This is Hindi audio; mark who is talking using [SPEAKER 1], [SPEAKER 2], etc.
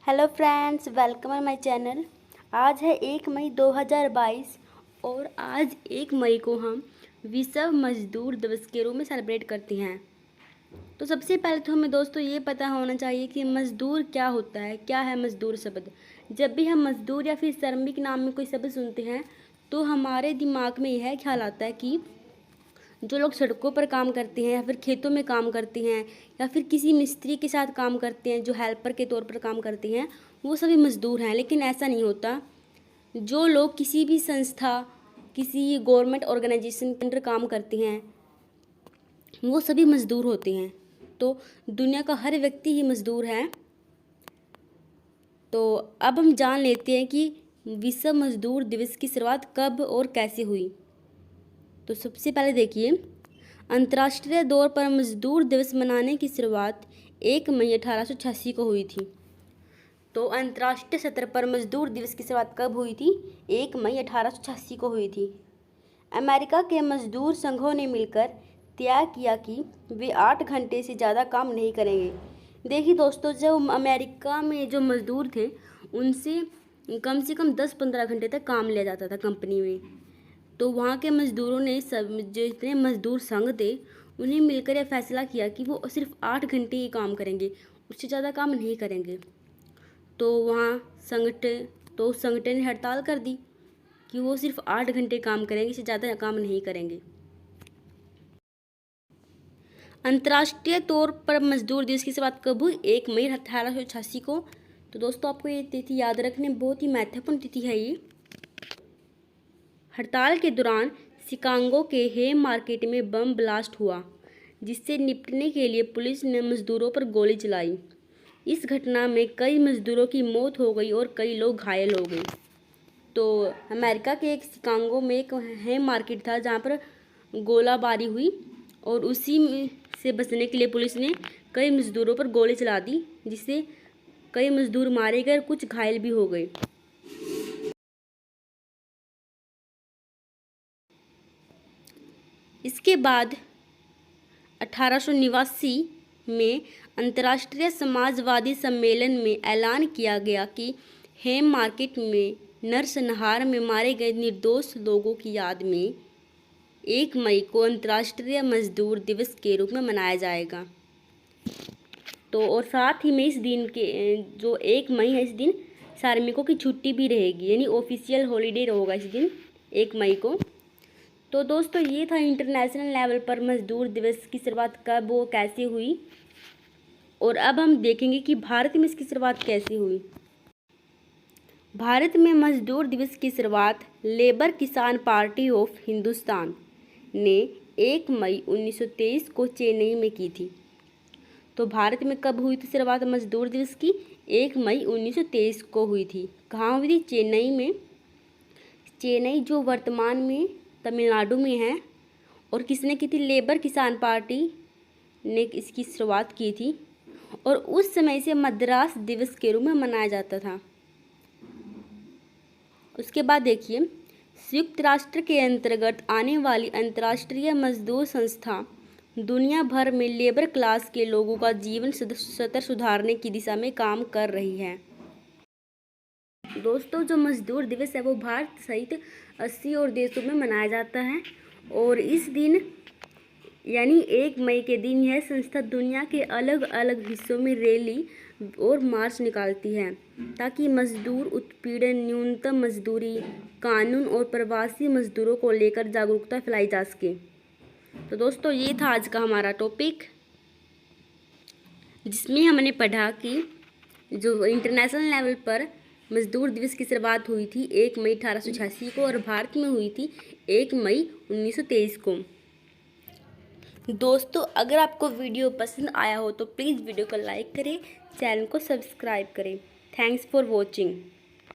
[SPEAKER 1] Hello friends, welcome my channel. आज है 1 मई 2022 और आज 1 मई को हम विश्व मजदूर दिवस के रूप में सेलिब्रेट करते हैं। तो सबसे पहले तो हमें दोस्तों ये पता होना चाहिए कि मज़दूर क्या होता है, क्या है मज़दूर शब्द। जब भी हम मज़दूर या फिर श्रमिक नाम में कोई शब्द सुनते हैं तो हमारे दिमाग में यह ख्याल आता है कि जो लोग सड़कों पर काम करते हैं या फिर खेतों में काम करते हैं या फिर किसी मिस्त्री के साथ काम करते हैं, जो हेल्पर के तौर पर काम करते हैं, वो सभी मज़दूर हैं। लेकिन ऐसा नहीं होता। जो लोग किसी भी संस्था, किसी गवर्नमेंट ऑर्गेनाइजेशन के अंदर काम करते हैं, वो सभी मज़दूर होते हैं। तो दुनिया का हर व्यक्ति ही मज़दूर है। तो अब हम जान लेते हैं कि विश्व मजदूर दिवस की शुरुआत कब और कैसे हुई। तो सबसे पहले देखिए, अंतर्राष्ट्रीय तौर पर मजदूर दिवस मनाने की शुरुआत 1 मई 1886 को हुई थी। तो अंतर्राष्ट्रीय स्तर पर मजदूर दिवस की शुरुआत कब हुई थी? 1 मई 1886 को हुई थी। अमेरिका के मजदूर संघों ने मिलकर तय किया कि वे 8 घंटे से ज़्यादा काम नहीं करेंगे। देखिए दोस्तों, जब अमेरिका में जो मज़दूर थे उनसे कम से कम 10-15 घंटे तक काम लिया जाता था कंपनी में। तो वहाँ के मज़दूरों ने सब जो इतने मज़दूर संघ थे उन्हें मिलकर यह फैसला किया कि वो सिर्फ 8 घंटे ही काम करेंगे, उससे ज़्यादा काम नहीं करेंगे। तो वहाँ उस संगठन ने हड़ताल कर दी कि वो सिर्फ 8 घंटे काम करेंगे, इससे ज़्यादा काम नहीं करेंगे। अंतर्राष्ट्रीय तौर पर मजदूर दिवस की शुरुआत कब हुई? 1 मई 1886 को। तो दोस्तों, आपको ये तिथि याद रखने, बहुत ही महत्वपूर्ण तिथि है ये। हड़ताल के दौरान शिकागो के हेम मार्केट में बम ब्लास्ट हुआ, जिससे निपटने के लिए पुलिस ने मजदूरों पर गोली चलाई। इस घटना में कई मजदूरों की मौत हो गई और कई लोग घायल हो गए। तो अमेरिका के एक शिकागो में एक हेम मार्केट था जहाँ पर गोलाबारी हुई और उसी से बचने के लिए पुलिस ने कई मजदूरों पर गोली चला दी, जिससे कई मजदूर मारे गए और कुछ घायल भी हो गए। इसके बाद 1889 में अंतर्राष्ट्रीय समाजवादी सम्मेलन में ऐलान किया गया कि हेम मार्केट में नरसंहार में मारे गए निर्दोष लोगों की याद में 1 मई को अंतर्राष्ट्रीय मजदूर दिवस के रूप में मनाया जाएगा। तो और साथ ही में इस दिन के जो 1 मई है, इस दिन श्रमिकों की छुट्टी भी रहेगी, यानी ऑफिशियल हॉलीडे होगा इस दिन 1 मई को। तो दोस्तों, ये था इंटरनेशनल लेवल पर मजदूर दिवस की शुरुआत कब वो कैसे हुई। और अब हम देखेंगे कि भारत में इसकी शुरुआत कैसे हुई। भारत में मजदूर दिवस की शुरुआत लेबर किसान पार्टी ऑफ हिंदुस्तान ने 1 मई 1923 को चेन्नई में की थी। तो भारत में कब हुई थी शुरुआत मजदूर दिवस की? 1 मई 1923 को हुई थी। कहाँ हुई थी? चेन्नई में। चेन्नई जो वर्तमान में तमिलनाडु में है। और किसने की थी? लेबर किसान पार्टी ने इसकी शुरुआत की थी और उस समय से मद्रास दिवस के रूप में मनाया जाता था। उसके बाद देखिए, संयुक्त राष्ट्र के अंतर्गत आने वाली अंतर्राष्ट्रीय मजदूर संस्था दुनिया भर में लेबर क्लास के लोगों का जीवन स्तर सुधारने की दिशा में काम कर रही है। दोस्तों, जो मजदूर दिवस है वो भारत सहित 80 और देशों में मनाया जाता है। और इस दिन यानी 1 मई के दिन यह संस्था दुनिया के अलग अलग हिस्सों में रैली और मार्च निकालती है ताकि मजदूर उत्पीड़न, न्यूनतम मजदूरी कानून और प्रवासी मजदूरों को लेकर जागरूकता फैलाई जा सके। तो दोस्तों, ये था आज का हमारा टॉपिक, जिसमें हमने पढ़ा कि जो इंटरनेशनल लेवल पर मजदूर दिवस की शुरुआत हुई थी 1 मई 1886 को और भारत में हुई थी 1 मई 1923 को। दोस्तों, अगर आपको वीडियो पसंद आया हो तो प्लीज़ वीडियो को लाइक करें, चैनल को सब्सक्राइब करें। Thanks for watching.